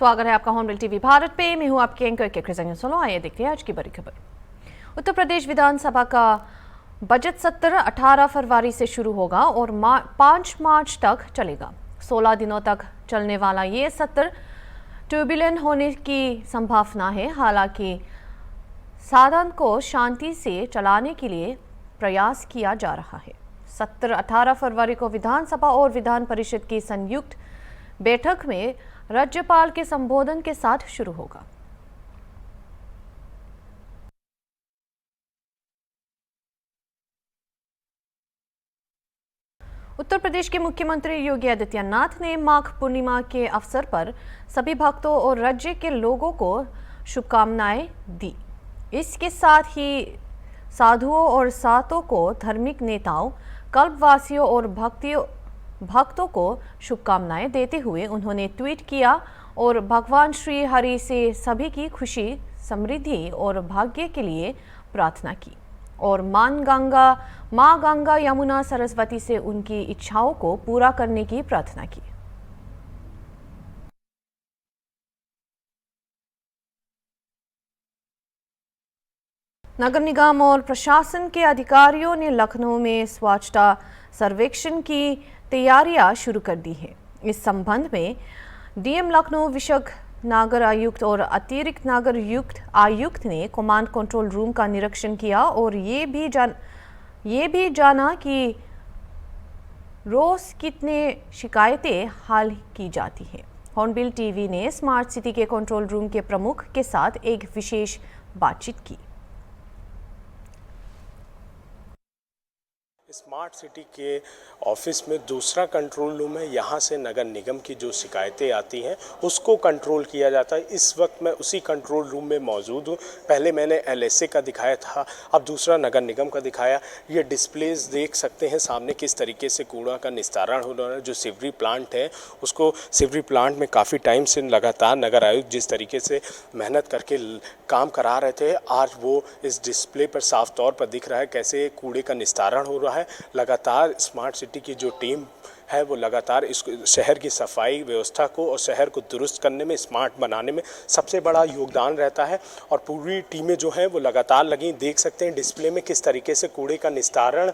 स्वागत है आपका हॉर्नबिल टीवी भारत पे। मैं हूं आपके एंकर के सोलो। आइए देखते हैं आज की बड़ी खबर। उत्तर प्रदेश विधानसभा का बजट सत्र 18 फरवरी से शुरू होगा और 5 मार्च तक चलेगा। 16 दिनों तक चलने वाला ये सत्र ट्यूबुलेंट होने की संभावना है। हालांकि सदन को शांति से चलाने के लिए प्रयास किया जा रहा है। सत्र 18 फरवरी को विधानसभा और विधान परिषद की संयुक्त बैठक में राज्यपाल के संबोधन के साथ शुरू होगा। उत्तर प्रदेश के मुख्यमंत्री योगी आदित्यनाथ ने माघ पूर्णिमा के अवसर पर सभी भक्तों और राज्य के लोगों को शुभकामनाएं दी। इसके साथ ही साधुओं और संतों को, धार्मिक नेताओं, कल्पवासियों और भक्तों को शुभकामनाएं देते हुए उन्होंने ट्वीट किया और भगवान श्री हरि से सभी की खुशी, समृद्धि और भाग्य के लिए प्रार्थना की और मां गंगा यमुना सरस्वती से उनकी इच्छाओं को पूरा करने की प्रार्थना की। नगर निगम और प्रशासन के अधिकारियों ने लखनऊ में स्वच्छता सर्वेक्षण की तैयारियां शुरू कर दी है। इस संबंध में डीएम लखनऊ, विशेष नगर आयुक्त और अतिरिक्त नगर आयुक्त ने कमांड कंट्रोल रूम का निरीक्षण किया और ये भी जाना कि रोज कितने शिकायतें हल की जाती हैं। हॉर्नबिल टीवी ने स्मार्ट सिटी के कंट्रोल रूम के प्रमुख के साथ एक विशेष बातचीत की। स्मार्ट सिटी के ऑफिस में दूसरा कंट्रोल रूम है। यहाँ से नगर निगम की जो शिकायतें आती हैं उसको कंट्रोल किया जाता है। इस वक्त मैं उसी कंट्रोल रूम में मौजूद हूँ। पहले मैंने एलएसए का दिखाया था, अब दूसरा नगर निगम का दिखाया। ये डिस्प्लेज देख सकते हैं सामने किस तरीके से कूड़ा का निस्तारण हो रहा है। जो सीवरेज प्लांट है उसको सीवरेज प्लांट में काफ़ी टाइम से लगातार नगर आयुक्त जिस तरीके से मेहनत करके काम करा रहे थे, आज वो इस डिस्प्ले पर साफ तौर पर दिख रहा है कैसे कूड़े का निस्तारण हो रहा है। लगातार स्मार्ट सिटी की जो टीम है वो लगातार इस शहर की सफाई व्यवस्था को और शहर को दुरुस्त करने में, स्मार्ट बनाने में सबसे बड़ा योगदान रहता है और पूरी टीमें जो हैं वो लगातार लगी। देख सकते हैं डिस्प्ले में किस तरीके से कूड़े का निस्तारण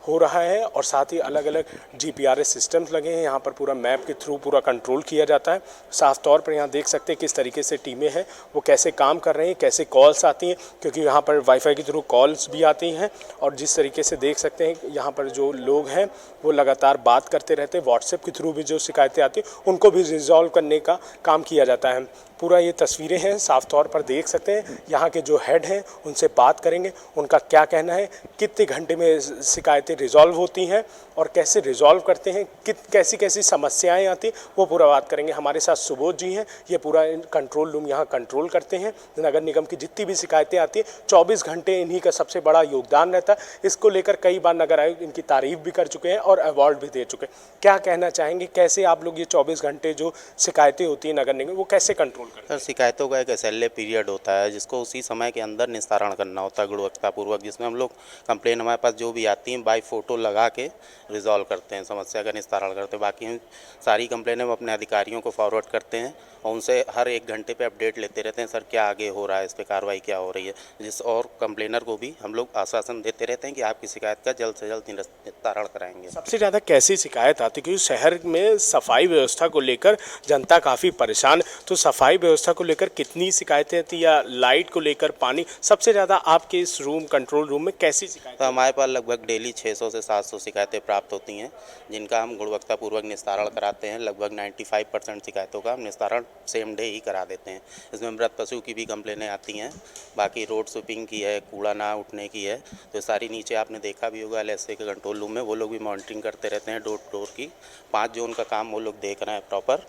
हो रहा है और साथ ही अलग अलग जीपीआरएस सिस्टम्स लगे हैं। यहाँ पर पूरा मैप के थ्रू पूरा कंट्रोल किया जाता है। साफ तौर पर यहाँ देख सकते हैं किस तरीके से टीमें हैं वो कैसे काम कर रही हैं, कैसे कॉल्स आती हैं, क्योंकि यहाँ पर वाईफाई के थ्रू कॉल्स भी आती हैं और जिस तरीके से देख सकते हैं यहाँ पर जो लोग हैं वो लगातार बात करते रहते हैं। व्हाट्सएप के थ्रू भी जो शिकायतें आती हैं उनको भी रिजॉल्व करने का काम किया जाता है। पूरा ये तस्वीरें हैं, साफ तौर पर देख सकते हैं। यहाँ के जो हेड हैं उनसे बात करेंगे, उनका क्या कहना है, कितने घंटे में शिकायतें रिजॉल्व होती हैं और कैसे रिजॉल्व करते हैं, कैसी कैसी समस्याएं आती हैं, वो पूरा बात करेंगे। हमारे साथ सुबोध जी हैं, ये पूरा कंट्रोल रूम यहाँ कंट्रोल करते हैं। नगर निगम की जितनी भी शिकायतें आती हैं 24 घंटे इन्हीं का सबसे बड़ा योगदान रहता है। इसको लेकर कई बार नगर आयुक्त इनकी तारीफ भी कर चुके हैं और अवार्ड भी दे चुके हैं। क्या कहना चाहेंगे, कैसे आप लोग ये 24 घंटे जो शिकायतें होती हैं नगर निगम वो कैसे कंट्रोल करते हैं? सर, शिकायतों का एक एसएलए पीरियड होता है जिसको उसी समय के अंदर निस्तारण करना होता है गुणवत्तापूर्वक, जिसमें हम लोग कंप्लेन हमारे पास जो भी आती हैं बाई फोटो लगा के रिजॉल्व करते हैं, समस्या का निस्तारण करते हैं। बाकी हम सारी कंप्लेनें हम अपने अधिकारियों को फॉरवर्ड करते हैं और उनसे हर 1 घंटे पे अपडेट लेते रहते हैं, सर क्या आगे हो रहा है, इस पर कार्रवाई क्या हो रही है। और कंप्लेनर को भी हम लोग आश्वासन देते रहते हैं कि आपकी शिकायत का जल्द से जल्द निस्तारण कराएंगे। सबसे ज़्यादा कैसी शिकायत आती है, क्योंकि शहर में सफाई व्यवस्था को लेकर जनता काफ़ी परेशान, तो सफाई व्यवस्था को लेकर कितनी शिकायतें आती या लाइट को लेकर, पानी, सबसे ज़्यादा आपके इस कंट्रोल रूम में कैसी शिकायत? तो हमारे पास लगभग डेली 600 से 700 शिकायतें प्राप्त होती हैं जिनका हम गुणवत्तापूर्वक निस्तारण कराते हैं। लगभग 95% शिकायतों का हम निस्तारण सेम डे ही करा देते हैं। इसमें मृत पशु की भी कंप्लेनें आती हैं, बाकी रोड स्वीपिंग की है, कूड़ा ना उठने की है, तो सारी नीचे आपने देखा भी होगा एलएसए के कंट्रोल रूम में वो लोग भी मॉनिटरिंग करते रहते हैं डोर टू डोर की। 5 जोन का काम वो लोग देख रहे हैं प्रॉपर,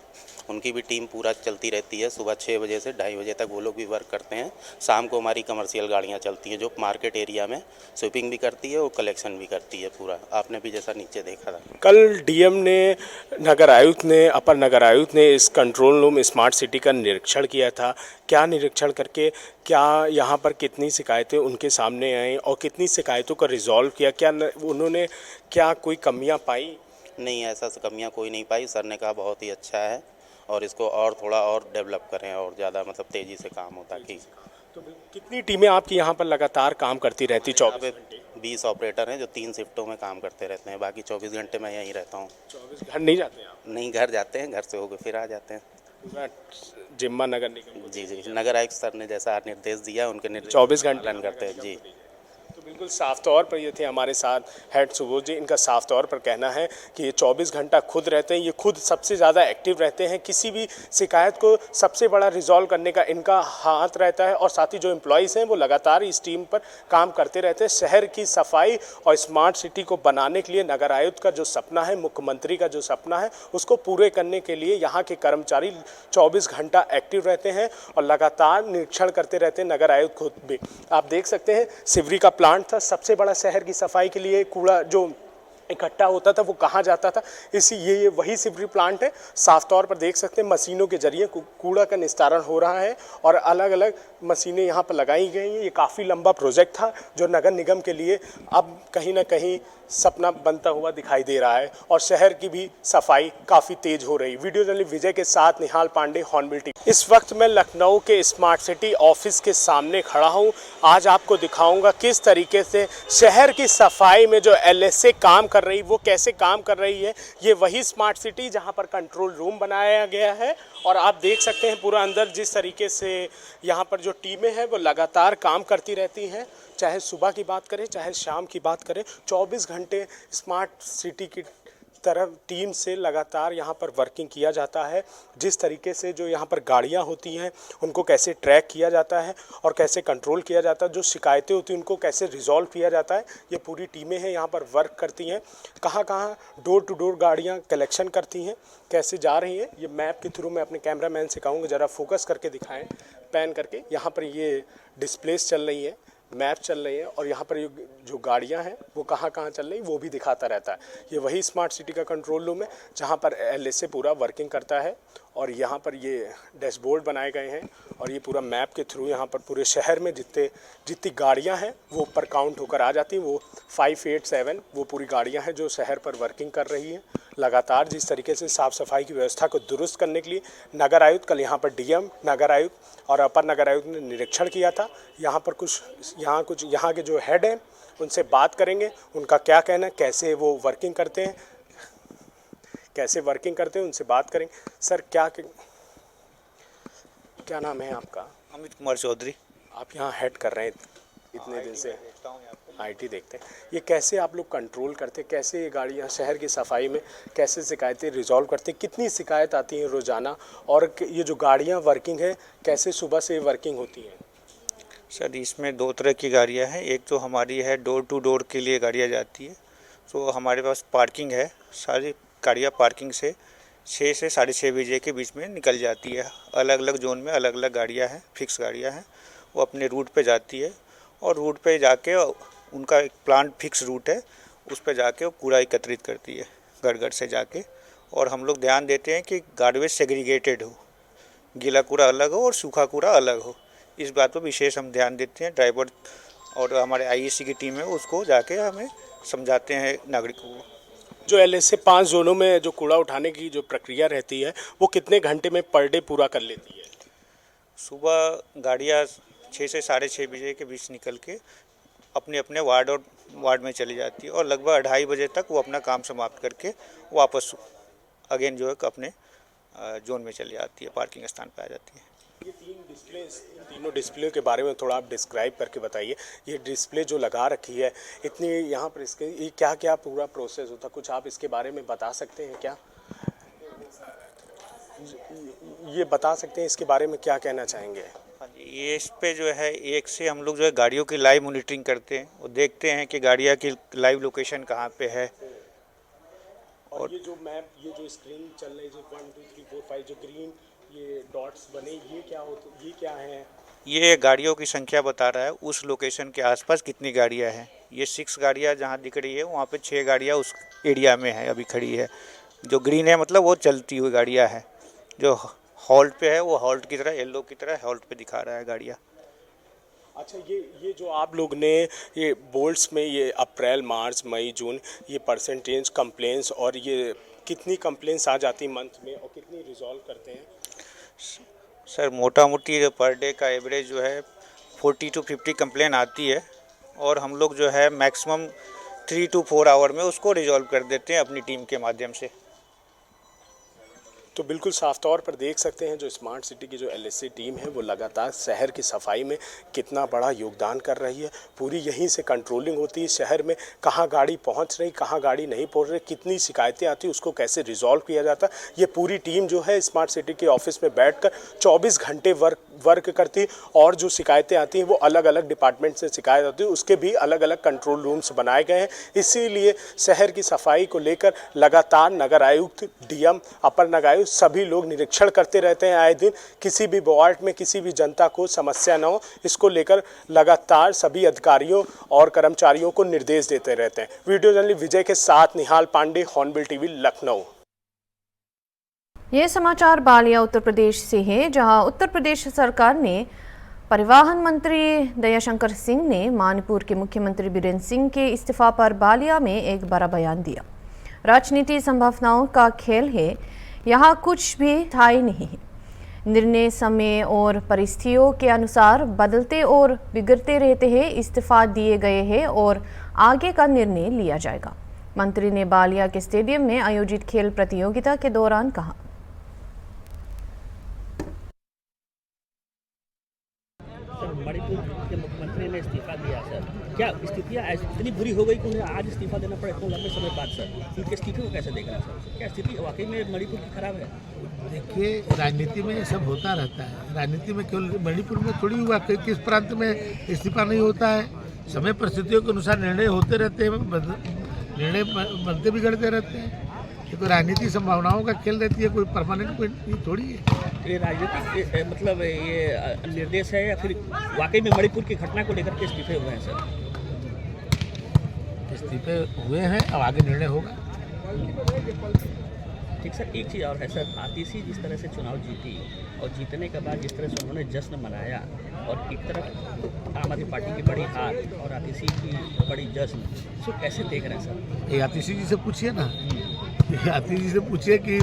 उनकी भी टीम पूरा चलती रहती है। सुबह 6 बजे से 2:30 बजे तक वो लोग भी वर्क करते हैं। शाम को हमारी कमर्शियल गाड़ियाँ चलती हैं जो मार्केट एरिया में स्वीपिंग भी करती है और कलेक्शन भी करती है पूरा। आपने भी जैसा नीचे देखा था। कल डीएम ने, अपर नगर आयुक्त ने इस कंट्रोल रूम स्मार्ट सिटी का निरीक्षण किया था। क्या निरीक्षण करके क्या यहाँ पर कितनी शिकायतें उनके सामने आई और कितनी शिकायतों का रिजॉल्व किया, क्या उन्होंने क्या कोई कमियाँ पाई? नहीं, ऐसा कमियाँ कोई नहीं पाई। सर ने कहा बहुत ही अच्छा है और इसको और थोड़ा और डेवलप करें और ज़्यादा मतलब तेज़ी से काम हो ताकि तो कितनी टीमें आपकी यहाँ पर लगातार काम करती रहती 24 पे घंटे? 20 ऑपरेटर हैं जो 3 शिफ्टों में काम करते रहते हैं, बाकी 24 घंटे मैं यहीं रहता हूँ। 24 घर नहीं जाते हैं आप? नहीं, घर जाते हैं, घर से होकर फिर आ जाते हैं। पूरा जिम्मा नगर निगम को जी, नगर आयुक्त सर ने जैसा निर्देश दिया उनके निर्देश 24 घंटे पालन करते हैं जी। तो बिल्कुल साफ तौर पर ये थे हमारे साथ हेड सुबोध जी। इनका साफ तौर पर कहना है कि ये 24 घंटा खुद रहते हैं, ये खुद सबसे ज़्यादा एक्टिव रहते हैं। किसी भी शिकायत को सबसे बड़ा रिजॉल्व करने का इनका हाथ रहता है और साथ ही जो एम्प्लॉयज़ हैं वो लगातार इस टीम पर काम करते रहते हैं। शहर की सफाई और स्मार्ट सिटी को बनाने के लिए नगर आयुक्त का जो सपना है, मुख्यमंत्री का जो सपना है, उसको पूरे करने के लिए यहाँ के कर्मचारी 24 घंटा एक्टिव रहते हैं और लगातार निरीक्षण करते रहते हैं। नगर आयुक्त खुद भी आप देख सकते हैं सिवरी का प्लांट था, सबसे बड़ा शहर की सफाई के लिए कूड़ा जो इकट्ठा होता था वो कहाँ जाता था, इसी ये वही सिवरी प्लांट है। साफ तौर पर देख सकते हैं मशीनों के जरिए कूड़ा का निस्तारण हो रहा है और अलग अलग मशीनें यहाँ पर लगाई गई हैं। ये काफ़ी लंबा प्रोजेक्ट था जो नगर निगम के लिए अब कहीं ना कहीं सपना बनता हुआ दिखाई दे रहा है और शहर की भी सफाई काफ़ी तेज हो रही। वीडियो जर्नलिस्ट विजय के साथ निहाल पांडे, हॉर्नबिल टीवी। इस वक्त मैं लखनऊ के स्मार्ट सिटी ऑफिस के सामने खड़ा हूँ। आज आपको दिखाऊंगा किस तरीके से शहर की सफाई में जो LSA काम कर रही, वो कैसे काम कर रही है। ये वही स्मार्ट सिटी जहाँ पर कंट्रोल रूम बनाया गया है और आप देख सकते हैं पूरा अंदर जिस तरीके से यहाँ पर जो टीमें हैं वो लगातार काम करती रहती हैं। चाहे सुबह की बात करें चाहे शाम की बात करें, 24 घंटे स्मार्ट सिटी की तरफ टीम से लगातार यहाँ पर वर्किंग किया जाता है। जिस तरीके से जो यहाँ पर गाड़ियाँ होती हैं उनको कैसे ट्रैक किया जाता है और कैसे कंट्रोल किया जाता है, जो शिकायतें होती हैं उनको कैसे रिजॉल्व किया जाता है, ये पूरी टीमें हैं यहाँ पर वर्क करती हैं। कहाँ कहाँ डोर टू डोर गाड़ियाँ कलेक्शन करती हैं, कैसे जा रही हैं, ये मैप के थ्रू मैं अपने कैमरामैन से कहूँगा ज़रा फोकस करके दिखाएँ, पैन करके। यहाँ पर ये डिस्प्लेस चल रही है, मैप चल रही है और यहाँ पर ये जो गाड़ियाँ हैं वो कहाँ कहाँ चल रही वो भी दिखाता रहता है। ये वही स्मार्ट सिटी का कंट्रोल रूम है जहाँ पर LSA पूरा वर्किंग करता है और यहाँ पर ये डैशबोर्ड बनाए गए हैं और ये पूरा मैप के थ्रू यहाँ पर पूरे शहर में जितनी गाड़ियाँ हैं वो ऊपर काउंट होकर आ जाती हैं। वो 587 वो पूरी गाड़ियाँ हैं जो शहर पर वर्किंग कर रही हैं लगातार। जिस तरीके से साफ़ सफाई की व्यवस्था को दुरुस्त करने के लिए नगर आयुक्त कल यहाँ पर DM, नगर आयुक्त और अपर नगर आयुक्त ने निरीक्षण किया था। यहाँ के जो हेड हैं उनसे बात करेंगे, उनका क्या कहना है, कैसे वो वर्किंग करते हैं, उनसे बात करेंगे। सर क्या नाम है आपका? अमित कुमार चौधरी। आप यहाँ हेड कर रहे हैं इतने दिन से, IT देखते हैं। ये कैसे आप लोग कंट्रोल करते हैं, कैसे ये गाड़ियाँ शहर की सफाई में कैसे शिकायतें रिजॉल्व करते हैं, कितनी शिकायत आती हैं रोज़ाना, और ये जो गाड़ियाँ वर्किंग है कैसे सुबह से वर्किंग होती हैं? सर इसमें 2 तरह की गाड़ियाँ हैं। एक तो हमारी है डोर टू डोर के लिए गाड़ियाँ जाती है, तो हमारे पास पार्किंग है, सारी गाड़ियाँ पार्किंग से 6 से 6:30 बजे के बीच में निकल जाती है। अलग अलग जोन में अलग अलग गाड़ियाँ हैं, फिक्स गाड़ियाँ हैं, वो अपने रूट पे जाती है और रूट पे जाके उनका एक प्लांट फिक्स रूट है, उस पे जाके वो कूड़ा एकत्रित करती है घर घर से जाके। और हम लोग ध्यान देते हैं कि गार्बेज सेग्रीगेटेड हो, गीला कूड़ा अलग हो और सूखा कूड़ा अलग हो, इस बात पर विशेष हम ध्यान देते हैं। ड्राइवर और हमारे IEC की टीम है उसको जाके हमें समझाते हैं नागरिकों को। जो LSA 5 जोनों में जो कूड़ा उठाने की जो प्रक्रिया रहती है वो कितने घंटे में पर डे पूरा कर लेती है? सुबह गाड़ियाँ 6 से 6:30 बजे के बीच निकल के अपने अपने वार्ड में चली जाती है और लगभग 2:30 बजे तक वो अपना काम समाप्त करके वापस अगेन जो है अपने जोन में चली जाती है, पार्किंग स्थान पर आ जाती है। ये इन तीनों डिस्प्ले के बारे में थोड़ा आप डिस्क्राइब करके बताइए। ये डिस्प्ले जो लगा रखी है इतनी यहाँ पर, इसके ये क्या क्या पूरा प्रोसेस होता है, कुछ आप इसके बारे में बता सकते हैं क्या? ये बता सकते हैं इसके बारे में, क्या कहना चाहेंगे? हाँ जी, ये इस पे जो है एक से हम लोग जो है गाड़ियों की लाइव मॉनिटरिंग करते हैं और देखते हैं कि गाड़ियाँ की लाइव लोकेशन कहाँ पे है। और ये जो मैप, ये जो स्क्रीन चल रही है, जो 1 2 3 4 5 जो ग्रीन ये डॉट्स बने, ये क्या है? ये गाड़ियों की संख्या बता रहा है उस लोकेशन के आसपास कितनी गाड़ियाँ हैं। ये 6 गाड़ियाँ जहाँ दिख रही है वहाँ पे 6 गाड़ियाँ उस एरिया में है अभी खड़ी है। जो ग्रीन है मतलब वो चलती हुई गाड़ियाँ है, जो हॉल्ट पे है वो हॉल्ट की तरह, येलो की तरह हॉल्ट पे दिखा रहा है गाड़ियाँ। अच्छा, ये जो आप लोग ने ये बोल्ट्स में ये अप्रैल, मार्च, मई, जून ये परसेंटेज कंप्लेंट्स और ये कितनी कंप्लेंट्स आ जाती मंथ में और कितनी रिजॉल्व करते हैं? सर मोटा मोटी पर डे का एवरेज जो है 40 to 50 कंप्लेन आती है और हम लोग जो है मैक्सिमम 3 to 4 आवर में उसको रिजॉल्व कर देते हैं अपनी टीम के माध्यम से। तो बिल्कुल साफ तौर पर देख सकते हैं जो स्मार्ट सिटी की जो एलएससी टीम है वो लगातार शहर की सफाई में कितना बड़ा योगदान कर रही है। पूरी यहीं से कंट्रोलिंग होती है शहर में, कहाँ गाड़ी पहुंच रही, कहाँ गाड़ी नहीं पहुंच रही, कितनी शिकायतें आती है, उसको कैसे रिजॉल्व किया जाता है। ये पूरी टीम जो है स्मार्ट सिटी के ऑफिस में बैठकर 24 घंटे वर्क करती है और जो शिकायतें आती हैं वो अलग अलग डिपार्टमेंट से शिकायत आती है, उसके भी अलग अलग कंट्रोल रूम्स बनाए गए हैं। इसीलिए शहर की सफाई को लेकर लगातार नगर आयुक्त, डीएम, अपर नगर आयुक्त सभी लोग निरीक्षण करते रहते हैं आए दिन। किसी भी वार्ड में किसी भी जनता को समस्या न हो, इसको लेकर लगातार सभी अधिकारियों और कर्मचारियों को निर्देश देते रहते हैं। वीडियो जर्नलिस्ट विजय के साथ निहाल पांडे, हॉर्नबिल टीवी, लखनऊ। ये समाचार बालिया उत्तर प्रदेश से है, जहां उत्तर प्रदेश सरकार ने परिवहन मंत्री दयाशंकर सिंह ने मणिपुर के मुख्यमंत्री बीरेंद्र सिंह के इस्तीफा पर बालिया में एक बड़ा बयान दिया। राजनीति संभावनाओं का खेल है, यहाँ कुछ भी स्थायी नहीं है। निर्णय समय और परिस्थितियों के अनुसार बदलते और बिगड़ते रहते हैं। इस्तीफा दिए गए हैं और आगे का निर्णय लिया जाएगा, मंत्री ने बालिया के स्टेडियम में आयोजित खेल प्रतियोगिता के दौरान कहा। मणिपुर के मुख्यमंत्री ने इस्तीफा दिया सर, क्या स्थितियाँ इतनी बुरी हो गई कि उन्हें आज इस्तीफा देना पड़ा इतने लंबे समय बाद सर? उनके इस्तीफे को कैसे देख रहे हैं सर? क्या स्थिति वाकई में मणिपुर की खराब है? देखिए, राजनीति में ये सब होता रहता है। राजनीति में केवल मणिपुर में थोड़ी हुआ किस प्रांत में इस्तीफा नहीं होता है। समय परिस्थितियों के अनुसार निर्णय होते रहते हैं, निर्णय बनते बिगड़ते रहते हैं। ये तो राजनीति संभावनाओं का खेल रहती है, कोई परमानेंट कोई थोड़ी है। ये राजनीतिक मतलब ये निर्देश है या फिर वाकई में मणिपुर की घटना को लेकर के इस्तीफे हुए हैं सर? इस्तीफे हुए हैं, अब आगे निर्णय होगा। ठीक सर, एक चीज़ और है सर, आतिशी जिस तरह से चुनाव जीती और जीतने के बाद जिस तरह से उन्होंने जश्न मनाया और एक तरफ आम आदमी पार्टी की बड़ी हार और आतिशी की बड़ी जश्न, इसको कैसे देख रहे हैं सर? ये आतिशी जी से पूछिए ना, आतिशी जी से पूछिए कि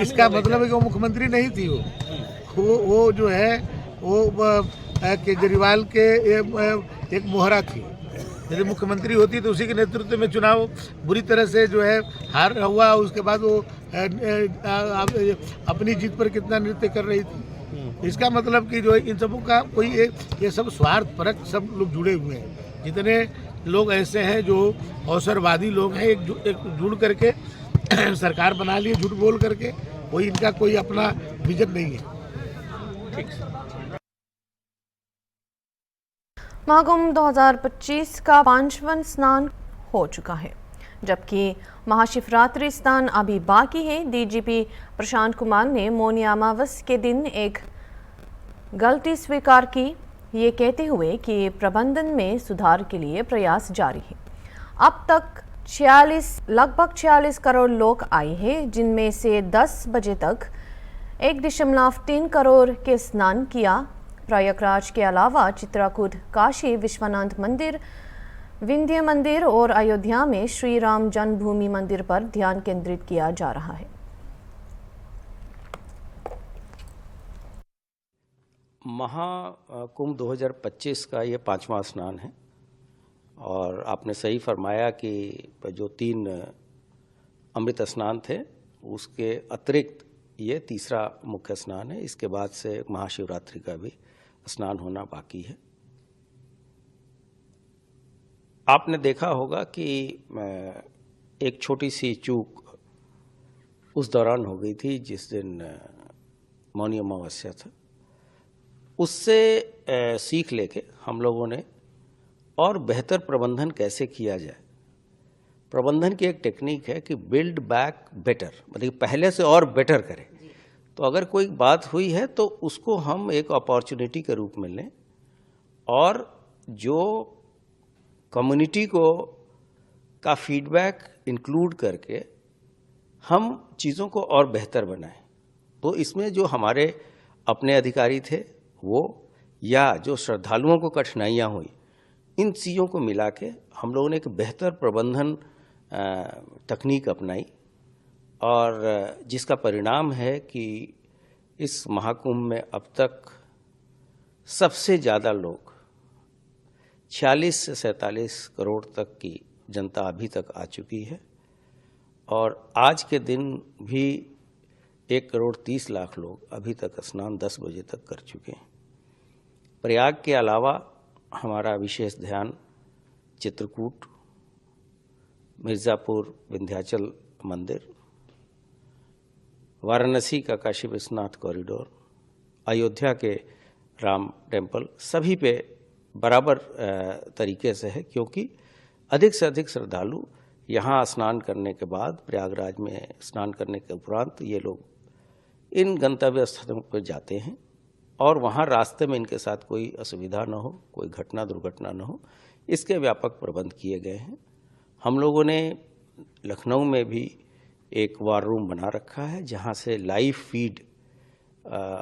इसका मतलब है कि वो मुख्यमंत्री नहीं थी। वो जो है वो केजरीवाल के एक मोहरा थी। यदि मुख्यमंत्री होती तो उसी के नेतृत्व में चुनाव बुरी तरह से जो है हार हुआ, उसके बाद वो अपनी जीत पर कितना नृत्य कर रही थी। इसका मतलब कि जो इन सबों का कोई ये सब स्वार्थ परक सब लोग जुड़े हुए हैं। जितने लोग ऐसे हैं जो अवसरवादी लोग हैं, एक जुड़ करके सरकार बना लिए झूठ बोल करके, कोई इनका कोई अपना विजन नहीं है। ठीक सर। महाकुंभ 2025 का 5वां स्नान हो चुका है, जबकि महाशिवरात्रि स्नान अभी बाकी है। डीजीपी प्रशांत कुमार ने मौनी अमावस के दिन एक गलती स्वीकार की, ये कहते हुए कि प्रबंधन में सुधार के लिए प्रयास जारी है। अब तक लगभग 46 करोड़ लोग आए हैं, जिनमें से 10 बजे तक 1.3 करोड़ के स्नान किया। प्रयागराज के अलावा चित्रकूट, काशी विश्वनाथ मंदिर, विंध्य मंदिर और अयोध्या में श्री राम जन्मभूमि मंदिर पर ध्यान केंद्रित किया जा रहा है। महाकुंभ 2025 का ये 5वां स्नान है और आपने सही फरमाया कि जो 3 अमृत स्नान थे उसके अतिरिक्त ये तीसरा मुख्य स्नान है। इसके बाद से महाशिवरात्रि का भी स्नान होना बाकी है। आपने देखा होगा कि एक छोटी सी चूक उस दौरान हो गई थी जिस दिन मौनी अमावस्या था। उससे सीख लेके हम लोगों ने और बेहतर प्रबंधन कैसे किया जाए। प्रबंधन की एक टेक्निक है कि बिल्ड बैक बेटर, मतलब पहले से और बेटर करें। तो अगर कोई बात हुई है तो उसको हम एक अपॉर्चुनिटी के रूप में लें और जो कम्युनिटी को का फीडबैक इंक्लूड करके हम चीज़ों को और बेहतर बनाएं। तो इसमें जो हमारे अपने अधिकारी थे वो, या जो श्रद्धालुओं को कठिनाइयाँ हुई, इन चीज़ों को मिला के हम लोगों ने एक बेहतर प्रबंधन तकनीक अपनाई और जिसका परिणाम है कि इस महाकुंभ में अब तक सबसे ज़्यादा लोग 46 से 47 करोड़ तक की जनता अभी तक आ चुकी है और आज के दिन भी 1 करोड़ 30 लाख लोग अभी तक स्नान 10 बजे तक कर चुके हैं। प्रयाग के अलावा हमारा विशेष ध्यान चित्रकूट, मिर्ज़ापुर विंध्याचल मंदिर, वाराणसी का काशी विश्वनाथ कॉरिडोर, अयोध्या के राम टेम्पल सभी पे बराबर तरीके से है, क्योंकि अधिक से अधिक श्रद्धालु यहाँ स्नान करने के बाद, प्रयागराज में स्नान करने के उपरांत ये लोग इन गंतव्य स्थलों पर जाते हैं और वहाँ रास्ते में इनके साथ कोई असुविधा न हो, कोई घटना दुर्घटना न हो, इसके व्यापक प्रबंध किए गए हैं। हम लोगों ने लखनऊ में भी एक वार रूम बना रखा है जहाँ से लाइव फीड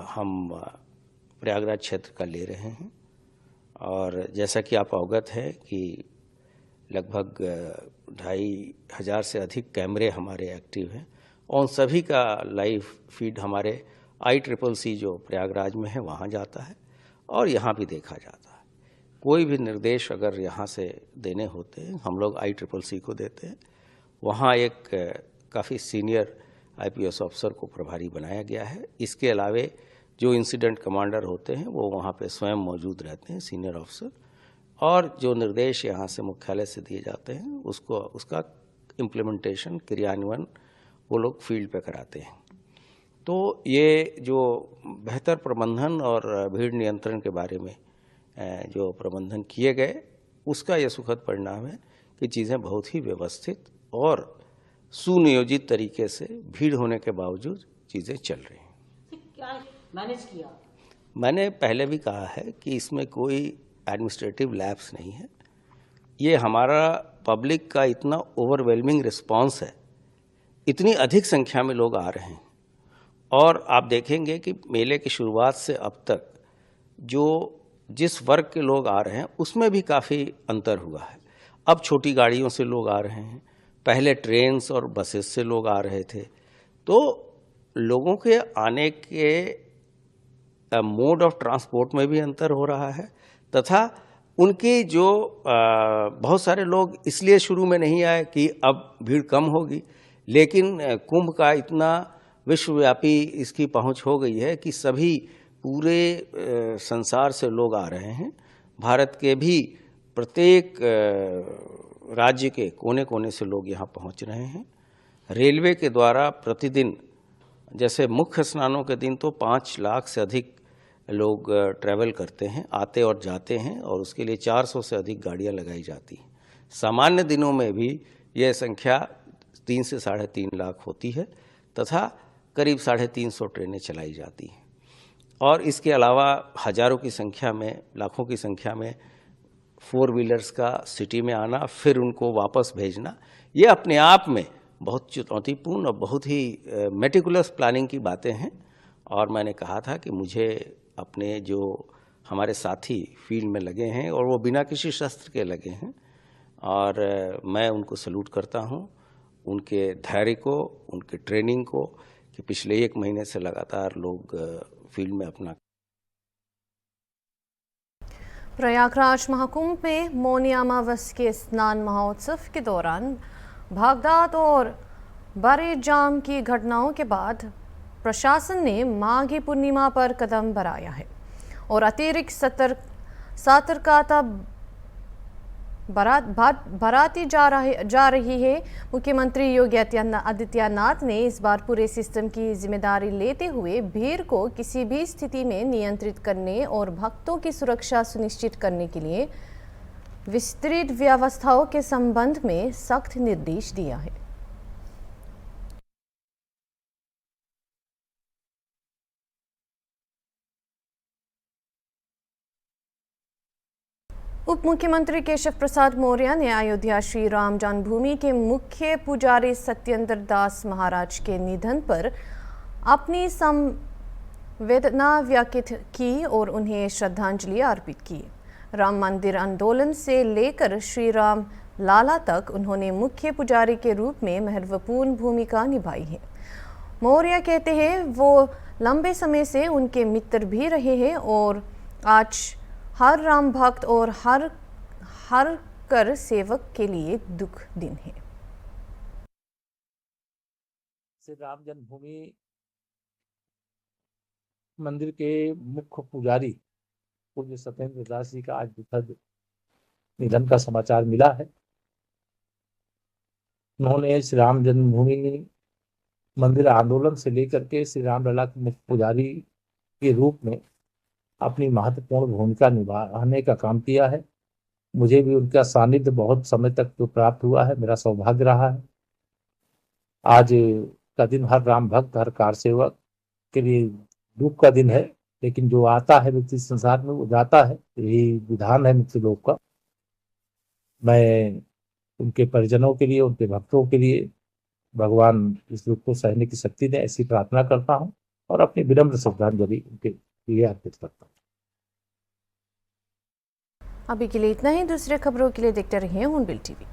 हम प्रयागराज क्षेत्र का ले रहे हैं और जैसा कि आप अवगत हैं कि लगभग 2500 से अधिक कैमरे हमारे एक्टिव हैं और उन सभी का लाइव फीड हमारे ICCC जो प्रयागराज में है वहाँ जाता है और यहाँ भी देखा जाता है। कोई भी निर्देश अगर यहाँ से देने होते हैं हम लोग ICCC को देते हैं। वहाँ एक काफ़ी सीनियर IPS ऑफिसर को प्रभारी बनाया गया है। इसके अलावे जो इंसिडेंट कमांडर होते हैं वो वहाँ पे स्वयं मौजूद रहते हैं, सीनियर ऑफिसर, और जो निर्देश यहाँ से मुख्यालय से दिए जाते हैं उसका इम्प्लीमेंटेशन, क्रियान्वयन वो लोग फील्ड पे कराते हैं। तो ये जो बेहतर प्रबंधन और भीड़ नियंत्रण के बारे में जो प्रबंधन किए गए उसका ये सुखद परिणाम है कि चीज़ें बहुत ही व्यवस्थित और सुनियोजित तरीके से भीड़ होने के बावजूद चीज़ें चल रही हैं। क्या मैनेज किया? मैंने पहले भी कहा है कि इसमें कोई एडमिनिस्ट्रेटिव लैप्स नहीं है। ये हमारा पब्लिक का इतना ओवरवेलमिंग रिस्पांस है, इतनी अधिक संख्या में लोग आ रहे हैं और आप देखेंगे कि मेले की शुरुआत से अब तक जिस वर्ग के लोग आ रहे हैं उसमें भी काफ़ी अंतर हुआ है। अब छोटी गाड़ियों से लोग आ रहे हैं, पहले ट्रेन्स और बसेस से लोग आ रहे थे। तो लोगों के आने के मोड ऑफ ट्रांसपोर्ट में भी अंतर हो रहा है तथा उनकी जो बहुत सारे लोग इसलिए शुरू में नहीं आए कि अब भीड़ कम होगी, लेकिन कुंभ का इतना विश्वव्यापी इसकी पहुंच हो गई है कि सभी पूरे संसार से लोग आ रहे हैं। भारत के भी प्रत्येक राज्य के कोने कोने से लोग यहाँ पहुँच रहे हैं। रेलवे के द्वारा प्रतिदिन, जैसे मुख्य स्नानों के दिन तो 5 लाख से अधिक लोग ट्रैवल करते हैं, आते और जाते हैं, और उसके लिए 400 से अधिक गाड़ियाँ लगाई जाती हैं। सामान्य दिनों में भी यह संख्या 3 से 3.5 लाख होती है तथा करीब 350 ट्रेनें चलाई जाती हैं। और इसके अलावा हज़ारों की संख्या में, लाखों की संख्या में 4 व्हीलर्स का सिटी में आना, फिर उनको वापस भेजना, ये अपने आप में बहुत चुनौतीपूर्ण और बहुत ही मेटिकुलस प्लानिंग की बातें हैं। और मैंने कहा था कि मुझे अपने जो हमारे साथी फील्ड में लगे हैं और वो बिना किसी शस्त्र के लगे हैं, और मैं उनको सल्यूट करता हूँ, उनके धैर्य को, उनके ट्रेनिंग को, कि पिछले 1 महीने से लगातार लोग फील्ड में अपना। प्रयागराज महाकुंभ में मौनी अमावस के स्नान महोत्सव के दौरान भागदौड़ और बड़े जाम की घटनाओं के बाद प्रशासन ने माघी पूर्णिमा पर कदम बढ़ाया है और अतिरिक्त सतर्कता बढ़ाती जा रही है। मुख्यमंत्री योगी आदित्यनाथ ने इस बार पूरे सिस्टम की जिम्मेदारी लेते हुए भीड़ को किसी भी स्थिति में नियंत्रित करने और भक्तों की सुरक्षा सुनिश्चित करने के लिए विस्तृत व्यवस्थाओं के संबंध में सख्त निर्देश दिया है। उप मुख्यमंत्री केशव प्रसाद मौर्य ने अयोध्या श्री राम जन्मभूमि के मुख्य पुजारी सत्येंद्र दास महाराज के निधन पर अपनी संवेदना व्यक्त की और उन्हें श्रद्धांजलि अर्पित की। राम मंदिर आंदोलन से लेकर श्री राम लाला तक उन्होंने मुख्य पुजारी के रूप में महत्वपूर्ण भूमिका निभाई है। मौर्य कहते हैं वो लंबे समय से उनके मित्र भी रहे हैं और आज हर राम भक्त और हर कर सेवक के लिए दुख दिन है। श्री राम जन्मभूमि मंदिर के मुख्य पुजारी पूज्य सत्येंद्र दास जी का आज दुखद निधन का समाचार मिला है। उन्होंने श्री राम जन्मभूमि मंदिर आंदोलन से लेकर के श्री रामलला के मुख्य पुजारी के रूप में अपनी महत्वपूर्ण भूमिका निभाने का काम किया है। मुझे भी उनका सानिध्य बहुत समय तक जो प्राप्त हुआ है, मेरा सौभाग्य रहा है। आज का दिन हर राम भक्त, हर कार सेवक के लिए दुख का दिन है, लेकिन जो आता है व्यक्ति संसार में वो जाता है, यही विधान है मृत्यु लोक का। मैं उनके परिजनों के लिए, उनके भक्तों के लिए भगवान इस दुख को सहने की शक्ति दे, ऐसी प्रार्थना करता हूँ और अपनी विनम्र श्रद्धांजलि उनके लिए अर्पित करता हूँ। अभी के लिए इतना ही। दूसरे खबरों के लिए देखते रहिए हॉर्नबिल टीवी।